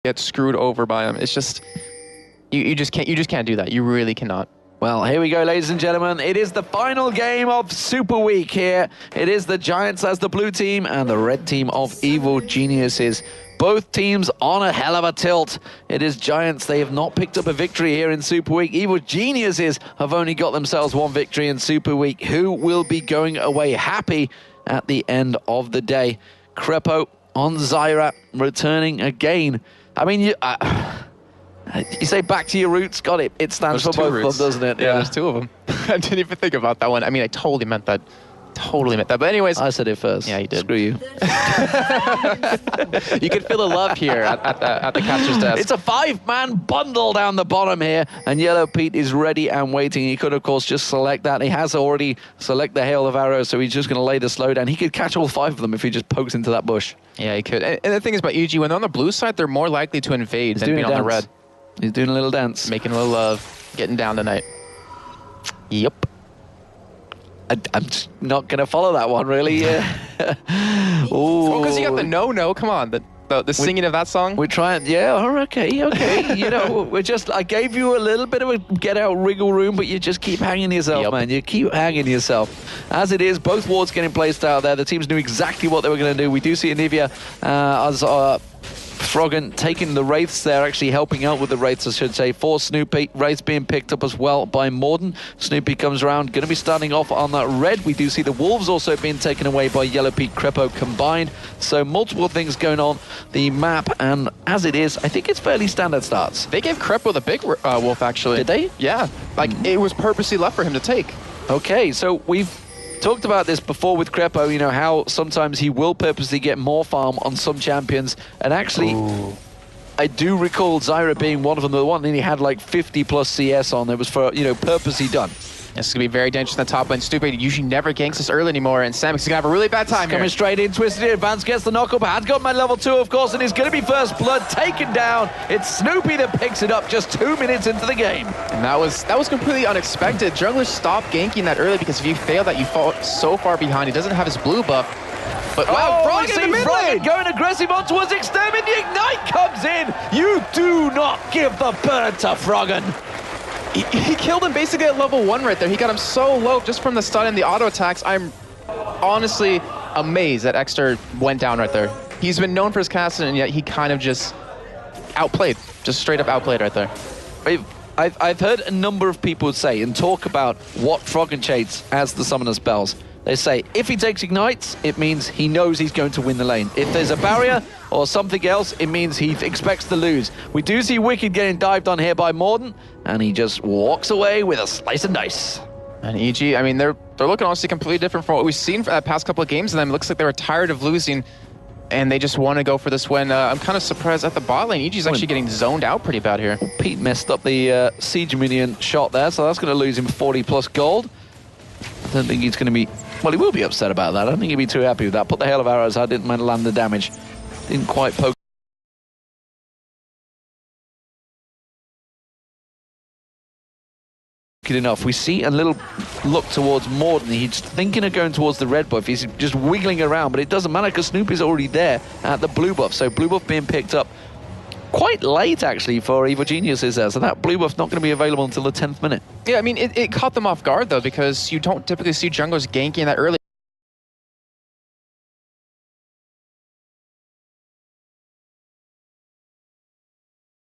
get screwed over by him. It's just you just can't do that. You really cannot. Well, here we go, ladies and gentlemen. It is the final game of Super Week here. It is the Giants as the blue team and the red team of Evil Geniuses. Both teams on a hell of a tilt. It is Giants. They have not picked up a victory here in Super Week. Evil Geniuses have only got themselves one victory in Super Week. Who will be going away happy at the end of the day? Crepo on Zyra, returning again. I mean, you say back to your roots, got it. It stands for both of them, doesn't it? Yeah, there's two of them. I didn't even think about that one. I mean, I totally meant that. But anyways. I said it first. Yeah, you did. Screw you. You can feel the love here at the catcher's desk. It's a 5-man bundle down the bottom here, and Yellow Pete is ready and waiting. He could, of course, just select that. He has already selected the hail of arrows, so he's just going to lay the slow down. He could catch all 5 of them if he just pokes into that bush. Yeah, he could. And the thing is about EG, when they're on the blue side, they're more likely to invade than being on the red. He's doing a little dance. Making a little love, getting down tonight. Yep. I'm just not going to follow that one, really. Oh, because you got the no-no. Come on, the singing of that song. We're trying, yeah, okay. You know, I gave you a little bit of a get-out wriggle room, but you just keep hanging yourself, man. You keep hanging yourself. As it is, both wards getting placed out there. The teams knew exactly what they were going to do. We do see Anivia as Froggen taking the Wraiths there, actually helping out with the Wraiths, I should say, for Snoopy. Wraiths being picked up as well by Morden. Snoopy comes around, going to be starting off on that red. We do see the Wolves also being taken away by Yellow Pete, Crepo combined. So multiple things going on the map, and as it is, I think it's fairly standard starts. They gave Crepo the big wolf, actually. Did they? Yeah. Like, it was purposely left for him to take. Okay, so we've talked about this before with Crepo, you know, how sometimes he will purposely get more farm on some champions. And actually, I do recall Zyra being one of them, the one that he had like 50 plus CS on. It was for, you know, purposely done. This is going to be very dangerous in the top lane. Stupid usually never ganks this early anymore, and Samix is going to have a really bad time Coming straight in, Twisted in advance, gets the knock-up, has got my level 2, of course, and he's going to be first blood taken down. It's Snoopy that picks it up just 2 minutes into the game. And that was completely unexpected. Junglers stop ganking that early, because if you fail that, you fall so far behind. He doesn't have his blue buff. But wow, Froggen in the mid lane! Going aggressive on towards Extermin, the Ignite comes in! You do not give the bird to Froggen! He killed him basically at level 1 right there. He got him so low just from the stun and the auto attacks. I'm honestly amazed that Exter went down right there. He's been known for his casting, and yet he kind of just outplayed. Just straight up outplayed right there. I've heard a number of people say and talk about what Froggen chains as the summoner spells. They say if he takes Ignites, it means he knows he's going to win the lane. If there's a barrier or something else, it means he expects to lose. We do see Wicked getting dived on here by Morden, and he just walks away with a slice and dice. And EG, I mean, they're looking honestly completely different from what we've seen for the past couple of games, and then it looks like they were tired of losing, and they just want to go for this win. I'm kind of surprised at the bot lane. EG's actually getting zoned out pretty bad here. Pete messed up the Siege Minion shot there, so that's going to lose him 40 plus gold. I don't think he's going to be... Well, he will be upset about that. I don't think he'll be too happy with that. Put the hail of arrows. I didn't manage to land the damage. Didn't quite poke it enough. We see a little look towards Morden. He's thinking of going towards the red buff. He's just wiggling around, but it doesn't matter because Snoopy's already there at the blue buff. So blue buff being picked up quite late, actually, for Evil Geniuses there. So that blue buff not going to be available until the 10th minute. Yeah, I mean, it caught them off guard, though, because you don't typically see junglers ganking that early.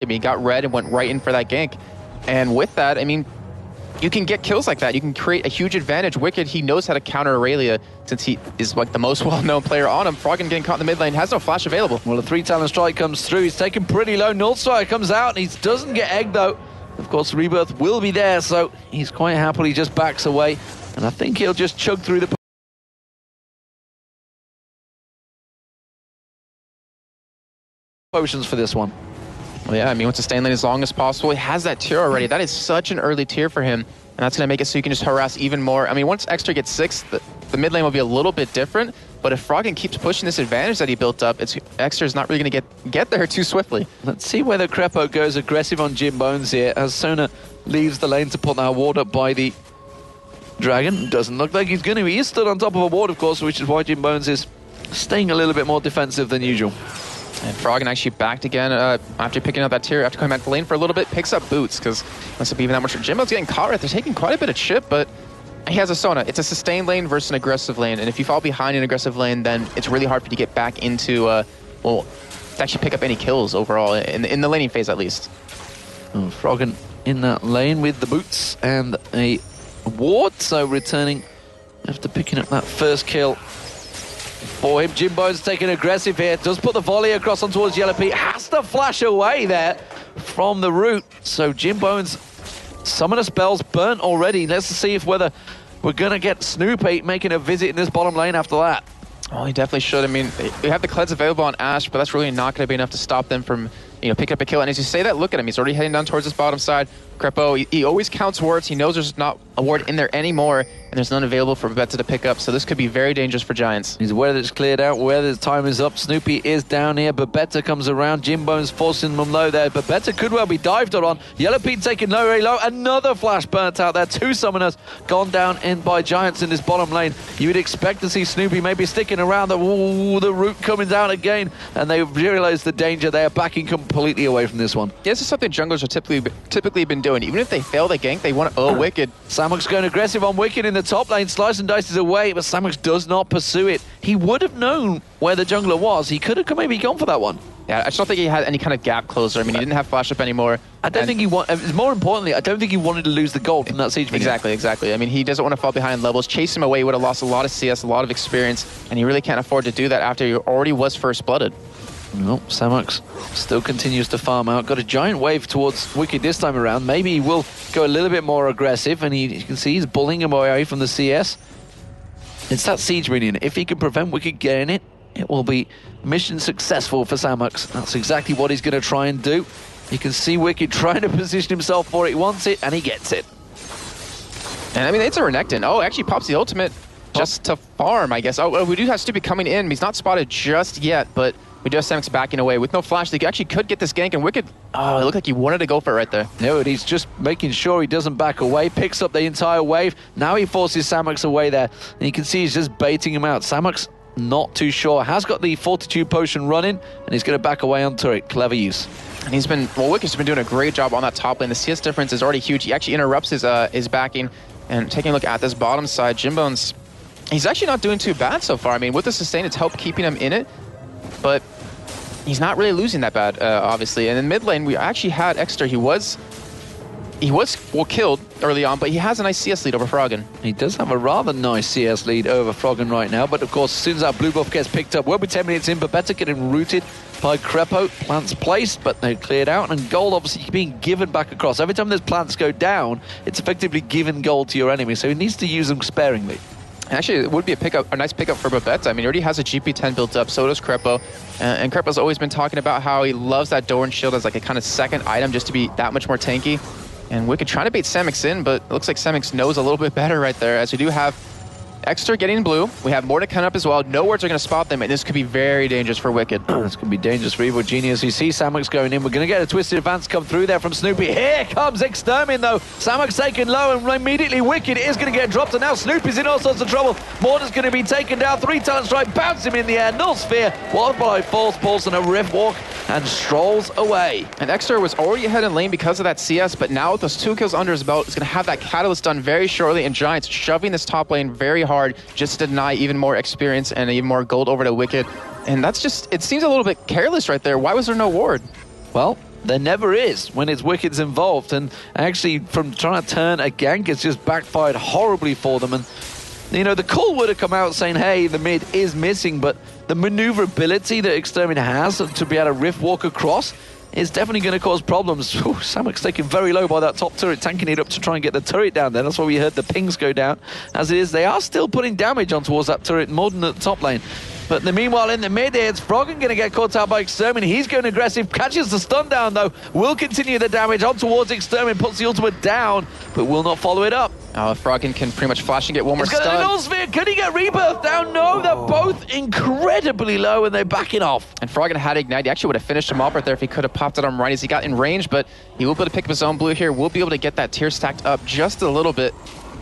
I mean, he got red and went right in for that gank. And with that, I mean, you can get kills like that. You can create a huge advantage. Wicked, he knows how to counter Aurelia since he is like the most well-known player on him. Froggen getting caught in the mid lane, has no flash available. Well, the 3-talent strike comes through. He's taken pretty low. Nullstrike comes out, and he doesn't get egged, though. Of course, Rebirth will be there, so he's quite happily just backs away. And I think he'll just chug through the potions for this one. Well, yeah, I mean, he wants to stay in lane as long as possible. He has that tier already. That is such an early tier for him, and that's going to make it so you can just harass even more. I mean, once Extra gets 6, the mid lane will be a little bit different, but if Froggen keeps pushing this advantage that he built up, Extra is not really going to get there too swiftly. Let's see whether Crepo goes aggressive on Jim Bones here, as Sona leaves the lane to put that ward up by the Dragon. Doesn't look like he's going to. He is stood on top of a ward, of course, which is why Jim Bones is staying a little bit more defensive than usual. And Froggen actually backed again after picking up that tier, after coming back to the lane for a little bit, picks up boots, because unless it be even that much. Jimbo's getting caught right. They're taking quite a bit of chip, but he has a Sona. It's a sustained lane versus an aggressive lane, and if you fall behind an aggressive lane, then it's really hard for you to get back into, well, to actually pick up any kills overall, in the laning phase at least. Froggen in that lane with the boots and a ward, so returning after picking up that first kill for him. Jimbo's taking aggressive here, does put the volley across on towards Yellow Pete, has to flash away there from the root. So Jimbo's summoner spells burnt already. Let's see if whether we're gonna get Snoopy making a visit in this bottom lane after that. Oh, he definitely should. I mean, they have the Kleds available on Ashe, but that's really not going to be enough to stop them from, picking up a kill. And as you say that, look at him. He's already heading down towards this bottom side. Krepo, he always counts wards. He knows there's not a ward in there anymore, and there's none available for Babetta to pick up. So this could be very dangerous for Giants. He's aware that it's cleared out, aware that time is up. Snoopy is down here. Babetta comes around. Jimbo's forcing them low there. Babetta could well be dived on. Yellow Pete taking low, very low. Another flash burnt out there. 2 summoners gone down in by Giants in this bottom lane. You would expect to see Snoopy maybe sticking around. The root coming down again, and they realize the danger. They are backing completely away from this one. Yeah, this is something junglers are typically been doing. Even if they fail the gank, they want to, Wicked. Samux going aggressive on Wicked in the top lane. Slice and dices away, but Samux does not pursue it. He would have known where the jungler was. He could have maybe gone for that one. Yeah, I just don't think he had any kind of gap closer. I mean, he didn't have flash up anymore. I don't think he more importantly, I don't think he wanted to lose the gold from that siege minion. Exactly. I mean, he doesn't want to fall behind levels. Chase him away, he would have lost a lot of CS, a lot of experience, and he really can't afford to do that after he already was first blooded. No, Samux still continues to farm out. Got a giant wave towards Wicked this time around. Maybe he will go a little bit more aggressive, and you can see he's bullying him away from the CS. It's that siege minion. If he can prevent Wicked getting it, it will be mission successful for Samux. That's exactly what he's going to try and do. You can see Wicked trying to position himself for it. He wants it, and he gets it. And I mean, it's a Renekton. Oh, actually pops the ultimate just to farm, I guess. Oh, we do have Stupid coming in. He's not spotted just yet, but we do have Samux backing away. With no flash, they actually could get this gank, and Wicked, oh, it looked like he wanted to go for it right there. No, he's just making sure he doesn't back away, picks up the entire wave. Now he forces Samux away there, and you can see he's just baiting him out. Samux, not too sure, has got the Fortitude Potion running, and he's going to back away on turret. Clever use. And he's been, well, Wicked's been doing a great job on that top lane. The CS difference is already huge. He actually interrupts his backing, and taking a look at this bottom side, Jimbo's, he's actually not doing too bad so far. I mean, with the sustain, it's helped keeping him in it, but he's not really losing that bad, obviously. And in mid lane, we actually had Exter. He was killed early on, but he has a nice CS lead over Froggen. He does have a rather nice CS lead over Froggen right now, but of course, as soon as that blue buff gets picked up, we'll be 10 minutes in, but better getting rooted by Krepo. Plants placed, but they're cleared out, and gold obviously being given back across. Every time those plants go down, it's effectively giving gold to your enemy, so he needs to use them sparingly. Actually, it would be a nice pickup for Babetta. I mean, he already has a GP10 built up, so does Krepo. And Krepo's always been talking about how he loves that Doran shield as like a kind of second item just to be that much more tanky. And Wicked trying to bait Samux in, but it looks like Samux knows a little bit better right there, as we do have Exter getting blue. We have more to come up as well. No wards are going to spot them, and this could be very dangerous for Wicked. This could be dangerous for Evil Genius. You see Samux going in. We're going to get a twisted advance come through there from Snoopy. Here comes Extermin, though. Samux taken low, and immediately Wicked is going to get dropped, and now Snoopy's in all sorts of trouble. Mortar's going to be taken down. 3 talent strike, bounce him in the air. Null Sphere, one by false pulse and a rift walk, and strolls away. And Exter was already ahead in lane because of that CS, but now with those 2 kills under his belt, he's going to have that catalyst done very shortly, and Giants shoving this top lane very hard just to deny even more experience and even more gold over to Wicked. And that's just, it seems a little bit careless right there. Why was there no ward? Well, there never is when it's Wicked's involved, and actually from trying to turn a gank, it's just backfired horribly for them. And you know, the call would have come out saying, hey, the mid is missing, but the maneuverability that Extermin has to be able to rift walk across is definitely going to cause problems. Ooh, Samux taken very low by that top turret, tanking it up to try and get the turret down there. That's why we heard the pings go down. As it is, they are still putting damage on towards that turret more than at the top lane. But meanwhile, in the mid here, it's Froggen going to get caught out by Extermin. He's going aggressive, catches the stun down, though. Will continue the damage on towards Extermin, puts the ultimate down, but will not follow it up. Froggen can pretty much flash and get one more stun. He's got a Null Sphere. Can he get Rebirth down? No, they're both incredibly low, and they're backing off. And Froggen had Ignite. He actually would have finished him off right there if he could have popped it on right as he got in range, but he will be able to pick up his own blue here. Will be able to get that tier stacked up just a little bit,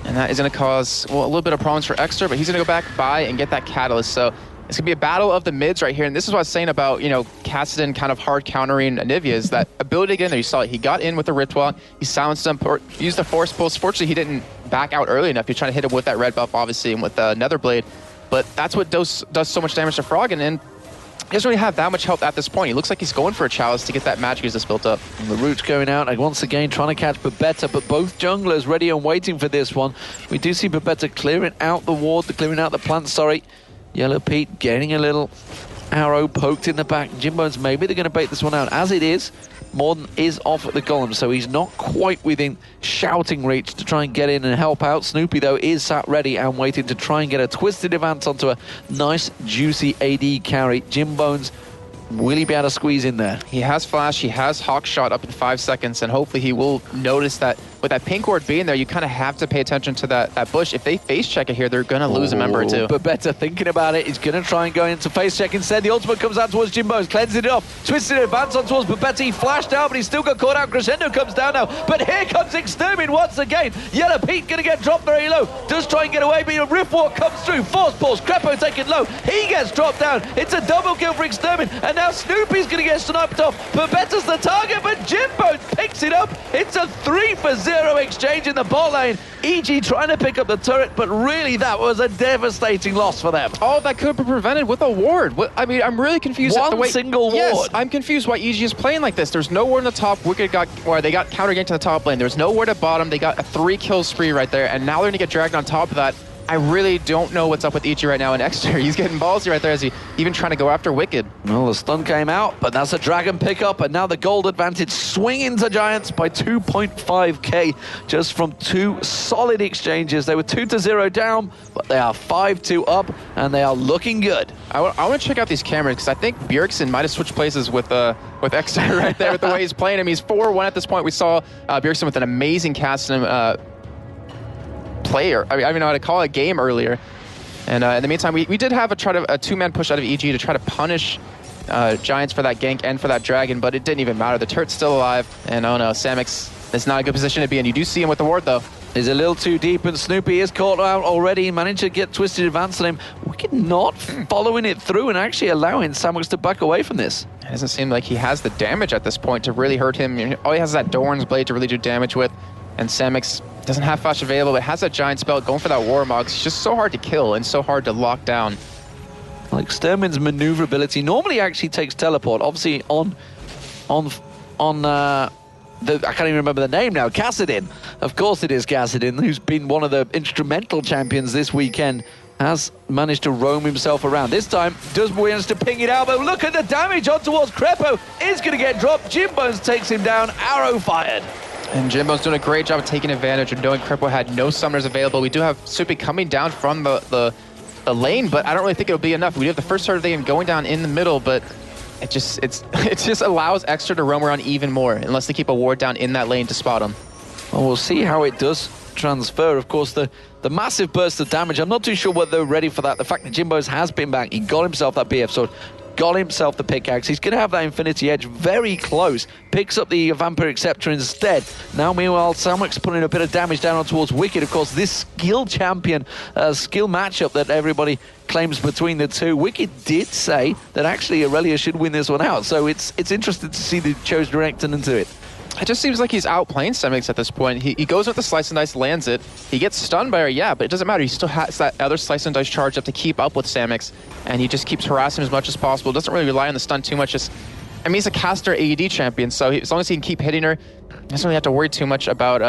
and that is going to cause, well, a little bit of problems for Exter, but he's going to go back by and get that catalyst. So it's going to be a battle of the mids right here, and this is what I was saying about, you know, Kassadin kind of hard countering Anivia is that ability again there. You saw it. He got in with the Rift Walk. He silenced him, used the Force Pulse. Fortunately, he didn't back out early enough. You're trying to hit him with that red buff, obviously, and with Nether Blade. But that's what does so much damage to Froggen, and he doesn't really have that much health at this point. He looks like he's going for a chalice to get that magic resist built up. And the root's going out, and once again trying to catch Babetta, but both junglers ready and waiting for this one. We do see Babetta clearing out the ward, clearing out the plant, sorry. Yellow Pete getting a little arrow poked in the back. Jimbones, maybe they're going to bait this one out. As it is, Morden is off at the golem, so he's not quite within shouting reach to try and get in and help out. Snoopy, though, is sat ready and waiting to try and get a twisted advance onto a nice, juicy AD carry. Jimbones, will he be able to squeeze in there? He has Flash, he has Hawk Shot up in 5 seconds, and hopefully he will notice that with that pink ward being there, you kind of have to pay attention to that bush. If they face check it here, they're going to lose a member or two. But better thinking about it, he's going to try and go into face check instead. The ultimate comes out towards Jimbo's, cleansing it off, twisting it, advance on towards Babetta. He flashed out, but he still got caught out. Crescendo comes down now, but here comes Extermin once again. Yellow Pete going to get dropped very low, does try and get away, but a Rift Walk comes through. Force Pulse, Crepo taken low, he gets dropped down. It's a double kill for Extermin, and now Snoopy's going to get sniped off. Babetta's the target, but Jimbo picks it up. It's a 3-for-0 exchange in the bot lane. EG trying to pick up the turret, but really that was a devastating loss for them. All that could be prevented with a ward. I mean, I'm really confused at the way... One single ward. Yes, I'm confused why EG is playing like this. There's no ward in the top. Wicked got... Or they got counter ganked to the top lane. There's no ward at bottom. They got a 3-kill spree right there, and now they're going to get dragged on top of that. I really don't know what's up with EG right now in Exeter. He's getting ballsy right there as he even trying to go after Wicked. Well, the stun came out, but that's a dragon pickup, and now the gold advantage swinging to Giants by 2.5k just from 2 solid exchanges. They were 2-0 down, but they are 5-2 up, and they are looking good. I want to check out these cameras because I think Bjergsen might have switched places with Exeter right there with the way he's playing him. He's 4-1 at this point. We saw Bjergsen with an amazing cast in him. Player, I don't even know how to call it, game earlier. And in the meantime, we did have a 2-man push out of EG to try to punish Giants for that gank and for that dragon, but it didn't even matter. The turret's still alive, and oh no, Samix is not a good position to be in. You do see him with the ward, though. He's a little too deep, and Snoopy is caught out already. He managed to get twisted advance on him. Wicked not following it through and actually allowing Samix to back away from this. It doesn't seem like he has the damage at this point to really hurt him. All he has is that Doran's Blade to really do damage with, and Samix doesn't have Flash available, but has that giant spell going for that Warmog. It's just so hard to kill and so hard to lock down. Like Sturman's maneuverability normally actually takes teleport. Obviously on I can't even remember the name now. Kassadin. Of course it is Kassadin, who's been one of the instrumental champions this weekend. Has managed to roam himself around. This time, does manage to ping it out, but look at the damage on towards Crepo. Is going to get dropped. Jimbones takes him down. Arrow fired. And Jimbo's doing a great job of taking advantage of knowing Crepo had no summoners available. We do have Soupy coming down from the lane, but I don't really think it'll be enough. We do have the first turret of the game going down in the middle, but it just allows Exeter to roam around even more, unless they keep a ward down in that lane to spot him. Well, we'll see how it does transfer. Of course, the massive burst of damage, I'm not too sure whether they're ready for that. The fact that Jimbo's has been back, he got himself that BF sword, got himself the pickaxe. He's going to have that Infinity Edge very close. Picks up the Vampiric Scepter instead. Now, meanwhile, Samix putting a bit of damage down on towards Wicked. Of course, this skill champion, skill matchup that everybody claims between the two. Wicked did say that actually Aurelia should win this one out. So it's interesting to see the chose direct into it. It just seems like he's outplaying Samix at this point. He goes with the Slice and Dice, lands it. He gets stunned by her, yeah, but it doesn't matter. He still has that other Slice and Dice charge up to keep up with Samix, and he just keeps harassing him as much as possible. Doesn't really rely on the stun too much. I mean, he's a caster AED champion, so as long as he can keep hitting her, he doesn't really have to worry too much about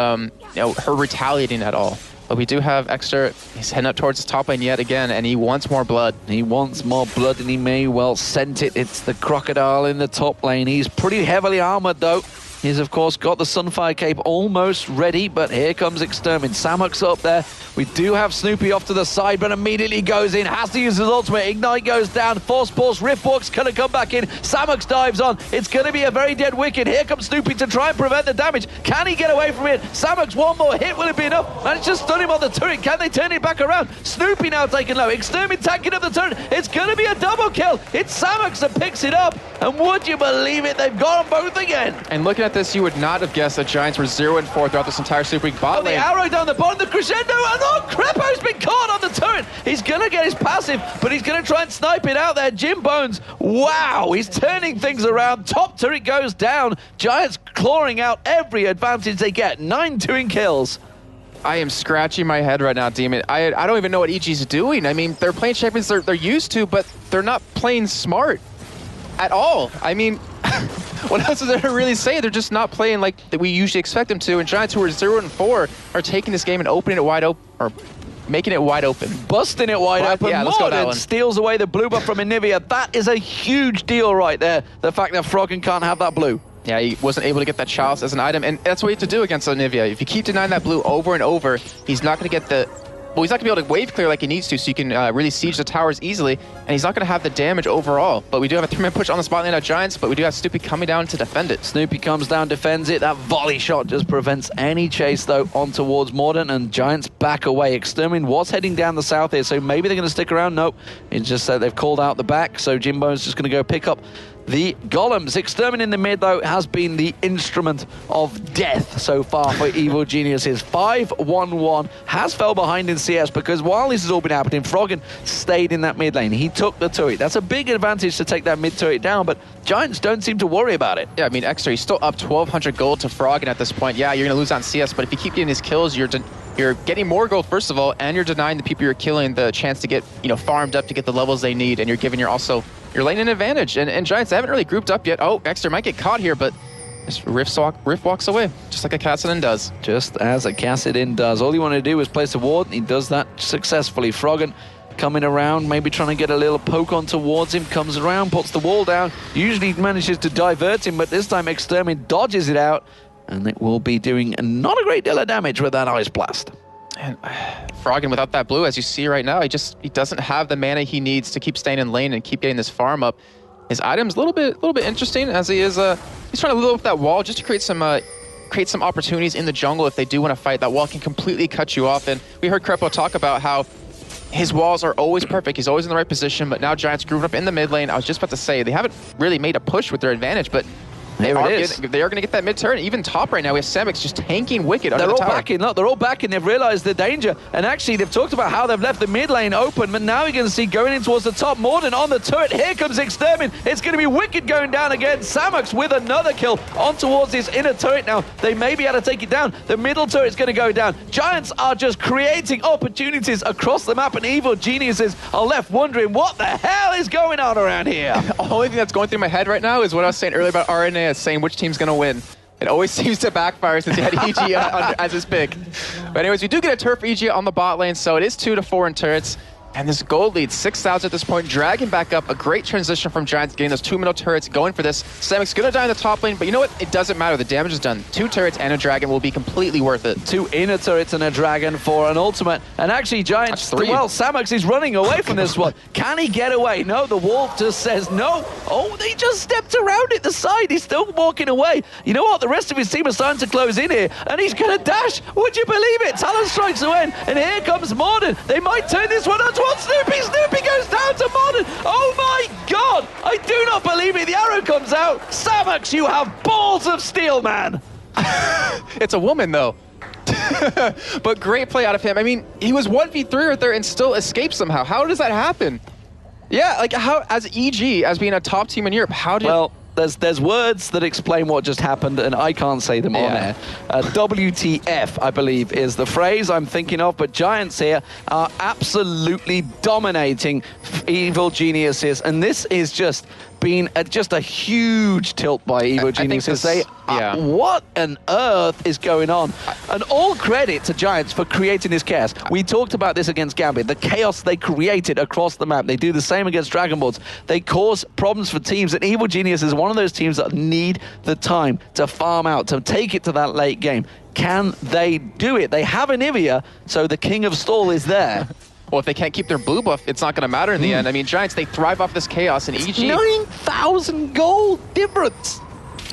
her retaliating at all. But we do have Exeter. He's heading up towards the top lane yet again, and he wants more blood. He wants more blood, and he may well scent it. It's the Crocodile in the top lane. He's pretty heavily armored, though. He's, of course, got the Sunfire Cape almost ready, but here comes Extermin. Samux up there. We do have Snoopy off to the side, but immediately goes in. Has to use his ultimate. Ignite goes down. Force Pulse. Riftwalk's going to come back in. Samux dives on. It's going to be a very dead Wicked. Here comes Snoopy to try and prevent the damage. Can he get away from it? Samux, one more hit. Will it be enough? Managed to stun him on the turret. Can they turn it back around? Snoopy now taking low. Extermin tanking up the turret. It's going to be a double kill. It's Samux that picks it up. And would you believe it? They've got them both again. And looking at at this, you would not have guessed that Giants were 0-4 throughout this entire Super League bot lane. The arrow down the bottom, the crescendo, and oh, Crepo's been caught on the turret. He's going to get his passive, but he's going to try and snipe it out there. Jim Bones, wow, he's turning things around. Top turret goes down. Giants clawing out every advantage they get. 9-2 in kills. I am scratching my head right now, Demon. I don't even know what EG's doing. I mean, they're playing champions they're used to, but they're not playing smart at all. I mean, what else is there to really say? They're just not playing like we usually expect them to. And Giants, who are 0-4, are taking this game and opening it wide open, or making it wide open. Busting it wide open. Yeah, let's go that one. Steals away the blue buff from Anivia. That is a huge deal right there. The fact that Froggen can't have that blue. Yeah, he wasn't able to get that chalice as an item, and that's what you have to do against Anivia. If you keep denying that blue over and over, he's not going to get the... Well, he's not going to be able to wave clear like he needs to, so you can really siege the towers easily, and he's not going to have the damage overall. But we do have a 3-man push on the spot lane of Giants, but we do have Snoopy coming down to defend it. Snoopy comes down, defends it. That volley shot just prevents any chase, though, on towards Mordant, and Giants back away. Extermin was heading down the south here, so maybe they're going to stick around. Nope. It's just that they've called out the back, so Jimbo's just going to go pick up the golems. Extermin in the mid, though, has been the instrument of death so far for Evil Geniuses. 5-1-1 has fell behind in CS because while this has all been happening, Froggen stayed in that mid lane. He took the turret. That's a big advantage to take that mid turret down, but Giants don't seem to worry about it. Yeah, I mean, Extra, he's still up 1,200 gold to Froggen at this point. Yeah, you're going to lose on CS, but if you keep getting these kills, you're getting more gold, first of all, and you're denying the people you're killing the chance to get, farmed up to get the levels they need, and you're giving you're laying an advantage. And Giants haven't really grouped up yet. Oh, Extra might get caught here, but Rift walks away, just like a Kassadin does. Just as a Kassadin does. All you want to do is place a ward, and he does that successfully. Froggen coming around, maybe trying to get a little poke on towards him, comes around, puts the wall down, usually manages to divert him, but this time Extermin dodges it out, and it will be doing not a great deal of damage with that Ice Blast. And Froggen, without that blue, as you see right now, he doesn't have the mana he needs to keep staying in lane and keep getting this farm up. His item's a little bit interesting, as he is he's trying to load up that wall just to create some opportunities in the jungle if they do want to fight. That wall can completely cut you off, and we heard Crepo talk about how his walls are always perfect. He's always in the right position, but now Giants grooved up in the mid lane. I was just about to say, they haven't really made a push with their advantage, but they are going to get that mid turn. Even top right now, we have Samix just tanking Wicked under the tower. They're all backing. They've realized the danger. And actually, they've talked about how they've left the mid lane open, but now you're going to see going in towards the top. Mordant on the turret. Here comes Extermin. It's going to be Wicked going down again. Samix with another kill on towards his inner turret now. They may be able to take it down. The middle turret's going to go down. Giants are just creating opportunities across the map, and Evil Geniuses are left wondering what the hell is going on around here. The only thing that's going through my head right now is what I was saying earlier about RNA, saying which team's going to win. It always seems to backfire since he had EG as his pick. But anyways, we do get a turret for EG on the bot lane, so it is 2-4 in turrets. And this gold lead, 6,000 at this point, dragging back up. A great transition from Giants, getting those 2 middle turrets, going for this. Samix gonna die in the top lane, but you know what? It doesn't matter. The damage is done. 2 turrets and a dragon will be completely worth it. 2 inner turrets and a dragon for an ultimate. And actually, Giants, well, Samix is running away from this one. Can he get away? No, the wall just says no. Oh, they just stepped around it, the side. He's still walking away. You know what? The rest of his team are starting to close in here, and he's gonna dash. Would you believe it? Talon strikes the end, and here comes Morden. They might turn this one on towards Snoopy. Snoopy goes down to Morden. Oh my God! I do not believe it. The arrow comes out. Samix, you have balls of steel, man. It's a woman, though. But great play out of him. I mean, he was 1v3 right there and still escaped somehow. How does that happen? Yeah, like how, as EG, as being a top team in Europe, how did... Well, there's words that explain what just happened, and I can't say them on air. WTF, I believe, is the phrase I'm thinking of, but Giants here are absolutely dominating Evil Geniuses, and this is just been just a huge tilt by Evil Geniuses. What on earth is going on? And all credit to Giants for creating this chaos. We talked about this against Gambit, the chaos they created across the map. They do the same against Dragon Balls. They cause problems for teams, and Evil Genius is one of those teams that need the time to farm out, to take it to that late game. Can they do it? They have Anivia, so the king of stall is there. Well, if they can't keep their blue buff, it's not going to matter in the end. I mean, Giants, they thrive off this chaos, and EG... 9,000 gold difference!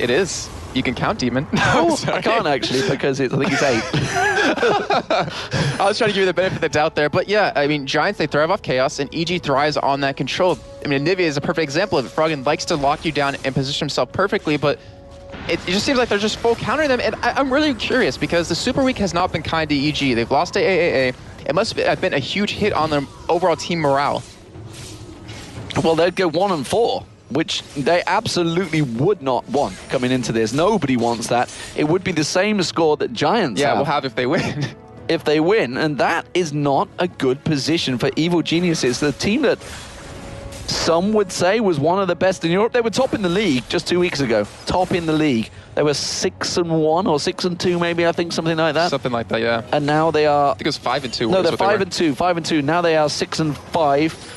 It is. You can count, Demon. Oh, I can't actually, because I think it's 8. I was trying to give you the benefit of the doubt there. But yeah, I mean, Giants, they thrive off chaos, and EG thrives on that control. I mean, Anivia is a perfect example of it. Froggen likes to lock you down and position himself perfectly, but it just seems like they're just full countering them. And I'm really curious because the Super Week has not been kind to EG. They've lost to AAA. It must have been a huge hit on their overall team morale. Well, they'd go 1-4, which they absolutely would not want coming into this. Nobody wants that. It would be the same score that Giants will have if they win. If they win, and that is not a good position for Evil Geniuses, the team that some would say was one of the best in Europe. They were top in the league just 2 weeks ago. Top in the league. They were 6-1 or 6-2 maybe, I think, something like that. Something like that, yeah. And now they are... I think it was 5-2. No, they're 5-2. 5-2. Now they are 6-5.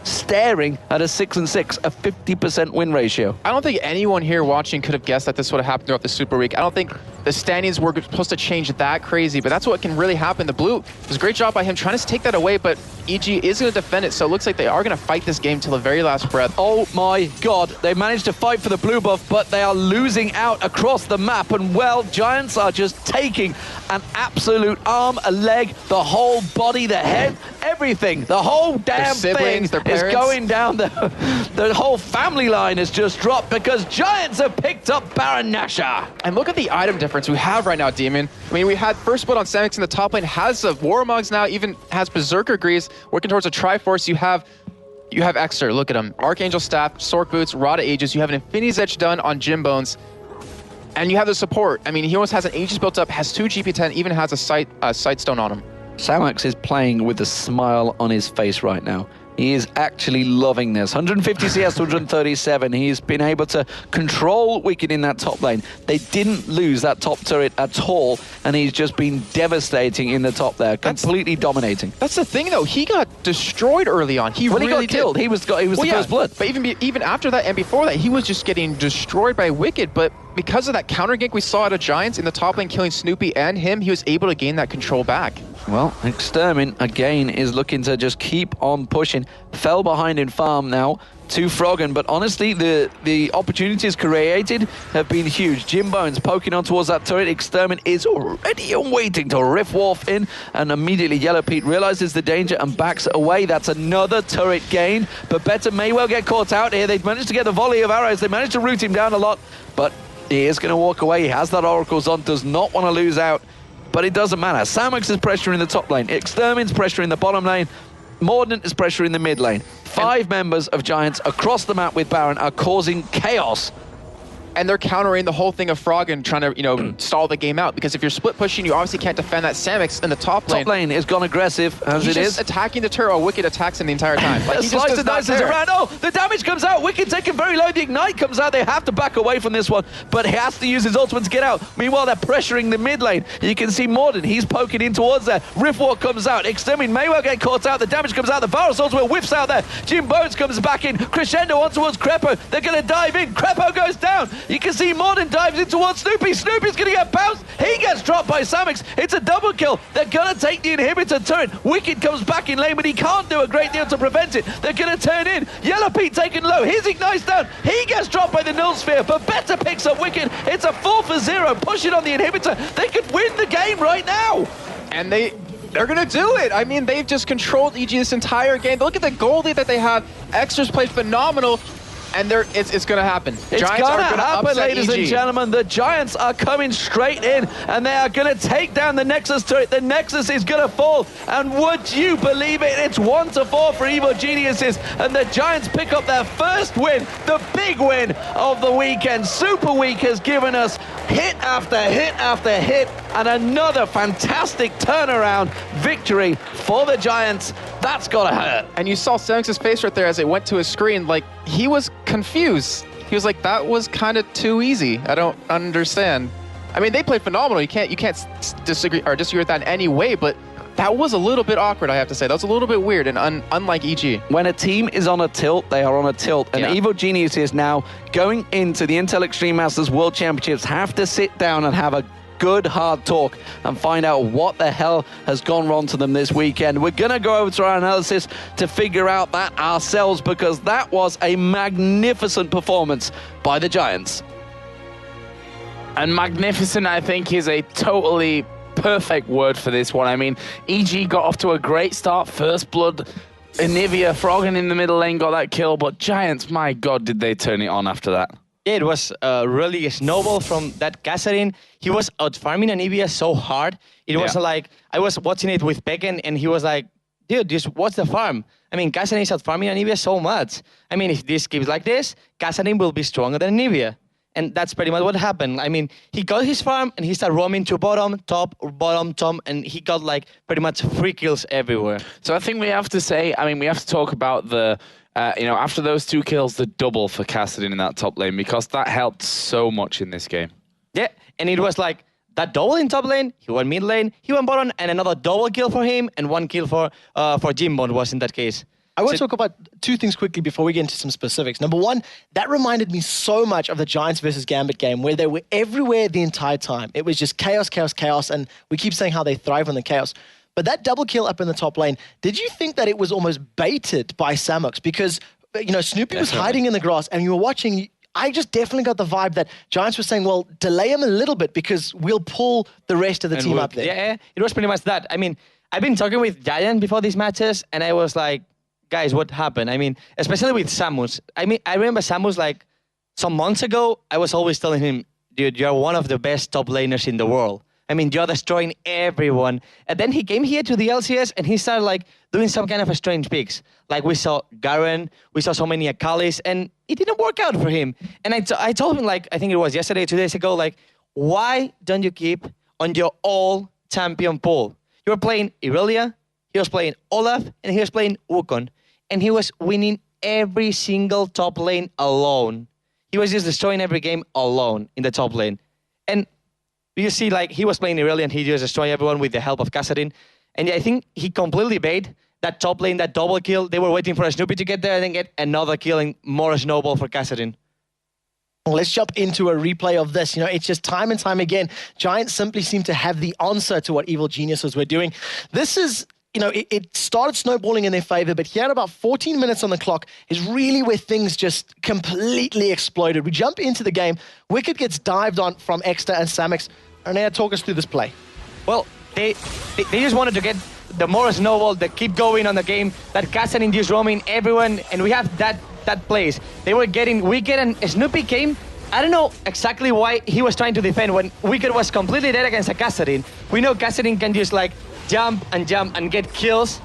Staring at a 6-6, a 50% win ratio. I don't think anyone here watching could have guessed that this would have happened throughout the Super Week. I don't think the standings were supposed to change that crazy, but that's what can really happen. The Blue, it was a great job by him trying to take that away, but EG is going to defend it, so it looks like they are going to fight this game till the very last breath. Oh my God, they managed to fight for the blue buff, but they are losing out across the map, and well, Giants are just taking an absolute arm, a leg, the whole body, the head, everything, the whole damn thing is going down. The whole family line has just dropped because Giants have picked up Baron Nashor. And look at the item difference we have right now, Demon. I mean, we had first blood on Samix in the top lane, has the Warmogs now, even has Berserker Grease, working towards a Triforce. You have Exter, look at him. Archangel Staff, Sork Boots, Rod of Ages. You have an Infinity's Edge done on Jim Bones. And you have the support. I mean, he almost has an Aegis built up, has 2 GP10, even has a Sight Stone on him. Samux is playing with a smile on his face right now. He is actually loving this. 150 CS to 137. He's been able to control Wicked in that top lane. They didn't lose that top turret at all, and he's just been devastating in the top there, completely dominating. That's the thing, though. He got destroyed early on. He really got killed. He was the first blood. But even after that and before that, he was just getting destroyed by Wicked. But because of that counter gank we saw out of Giants in the top lane, killing Snoopy and him, he was able to gain that control back. Well, Extermin, again, is looking to just keep on pushing. Fell behind in farm now to Froggen, but honestly, the opportunities created have been huge. Jim Bones poking on towards that turret. Extermin is already waiting to Rift Wharf in, and immediately Yellow Pete realizes the danger and backs away. That's another turret gain, but Better may well get caught out here. They've managed to get a volley of arrows. They managed to root him down a lot, but he is going to walk away. He has that Oracle's on, does not want to lose out. But it doesn't matter. Samux is pressuring the top lane. Extermin's pressuring the bottom lane. Mordant is pressuring the mid lane. 5 members of Giants across the map with Baron are causing chaos. And they're countering the whole thing of Froggen trying to, stall the game out. Because if you're split pushing, you obviously can't defend that Samix in the top lane. Top lane has gone aggressive, as He's it just is. attacking the turret while Wicked attacks him the entire time. Like, he just Slice and dices around. Oh, the damage comes out. Wicked taken very low. The Ignite comes out. They have to back away from this one, but he has to use his ultimate to get out. Meanwhile, they're pressuring the mid lane. You can see Morden. He's poking in towards there. Riftwalk comes out. Extermin may well get caught out. The damage comes out. The Varus ultimate whiffs out there. Jim Bones comes back in. Crescendo on towards Crepo. They're going to dive in. Crepo goes down. You can see Morden dives in towards Snoopy. Snoopy's going to get bounced. He gets dropped by Samix. It's a double kill. They're going to take the inhibitor turret. Wicked comes back in lane, but he can't do a great deal to prevent it. They're going to turn in. Yellow Pete taken low. His Ignite's down. He gets dropped by the Null Sphere, but Better picks up Wicked. It's a 4-for-0. Push it on the inhibitor. They could win the game right now. And they're going to do it. I mean, they've just controlled EG this entire game. Look at the goal lead that they have. Extra's played phenomenal. And it's going to happen. It's going to happen, ladies and gentlemen. The Giants are coming straight in, and they are going to take down the Nexus turret. The Nexus is going to fall, and would you believe it? It's 1-4 for Evil Geniuses, and the Giants pick up their first win, the big win of the weekend. Super Week has given us hit after hit after hit, and another fantastic turnaround victory for the Giants. That's got to hurt. And you saw Samix's face right there as it went to his screen. Like, he was confused. He was like, that was kind of too easy. I don't understand. I mean, they played phenomenal. You can't disagree with that in any way, but that was a little bit awkward, I have to say. That was a little bit weird and unlike EG. When a team is on a tilt, they are on a tilt. And Evil Geniuses now going into the Intel Extreme Masters World Championships have to sit down and have a good hard talk and find out what the hell has gone wrong to them this weekend. We're going to go over to our analysis to figure out that ourselves, because that was a magnificent performance by the Giants. And magnificent, I think, is a totally perfect word for this one. I mean, EG got off to a great start. First blood, Anivia, Froggen in the middle lane got that kill, but Giants, my God, did they turn it on after that. Yeah, it was really a snowball from that Kassadin. He was out farming Anivia so hard. It wasn't like, I was watching it with Pecken and he was like, dude, just watch the farm. I mean, Kassadin is out farming Anivia so much. I mean, if this keeps like this, Kassadin will be stronger than Anivia. And that's pretty much what happened. I mean, he got his farm and he started roaming to bottom, top, and he got like pretty much free kills everywhere. So I think we have to say, I mean, we have to talk about the, after those 2 kills, the double for Kassadin in that top lane, because that helped so much in this game. Yeah, and it was like that double in top lane, he went mid lane, he went bottom, and another double kill for him, and 1 kill for Jimbon was in that case. I want to talk about 2 things quickly before we get into some specifics. Number one, that reminded me so much of the Giants versus Gambit game where they were everywhere the entire time. It was just chaos, chaos, chaos, and we keep saying how they thrive on the chaos. But that double kill up in the top lane, did you think that it was almost baited by Samux? Because, Snoopy was hiding in the grass and you were watching. I just definitely got the vibe that Giants were saying, well, delay him a little bit because we'll pull the rest of the team up there. Yeah, it was pretty much that. I mean, I've been talking with Giant before these matches and I was like, guys, what happened? I mean, especially with Samus. I mean, I remember Samus like some months ago, I was always telling him, dude, you're one of the best top laners in the world. I mean, you're destroying everyone. And then he came here to the LCS and he started like doing some kind of a strange picks. Like we saw Garen, we saw so many Akalis, and it didn't work out for him. And I told him, like, I think it was yesterday, 2 days ago, like, why don't you keep on your all-champion pool? You were playing Irelia, he was playing Olaf, and he was playing Wukong. And he was winning every single top lane alone. He was just destroying every game alone in the top lane. And you see, like, he was playing Irelia and he just destroyed everyone with the help of Kassadin. And I think he completely bait that top lane, that double kill. They were waiting for a Snoopy to get there and then get another kill and more snowball for Kassadin. Let's jump into a replay of this. It's just time and time again, Giants simply seem to have the answer to what evil geniuses were doing. This is... it started snowballing in their favor, but here at about 14 minutes on the clock is really where things just completely exploded. We jump into the game. Wicked gets dived on from Exter and Samix. Arnea, talk us through this play. Well, they just wanted to get the more snowball, that keep going on the game, that Kassadin just roaming everyone, and we have that place. They were getting Wicked, and Snoopy came. I don't know exactly why he was trying to defend when Wicked was completely dead against a Kassadin. We know Kassadin can just like jump and get kills,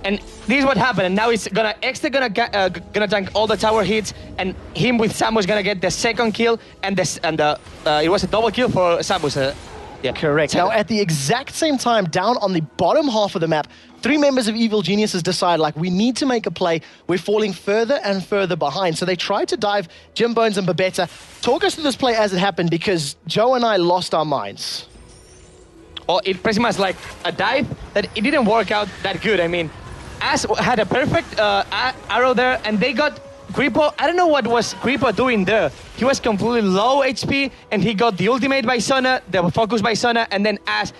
and this is what happened. And now it's Exter gonna tank all the tower hits, and him with Samus gonna get the second kill, and it was a double kill for Samus. Yeah, correct. Now at the exact same time, down on the bottom half of the map, 3 members of Evil Geniuses decide, like, we need to make a play. We're falling further and further behind. So they tried to dive Jim Bones and Babetta. Talk us through this play as it happened, because Joe and I lost our minds. Well, it pretty much like a dive that it didn't work out that good. I mean, Ash had a perfect arrow there, and they got Grippo. I don't know what was Grippo doing there. He was completely low HP, and he got the ultimate by Sona, the focus by Sona, and then Ash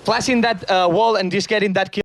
flashing that wall and just getting that kill.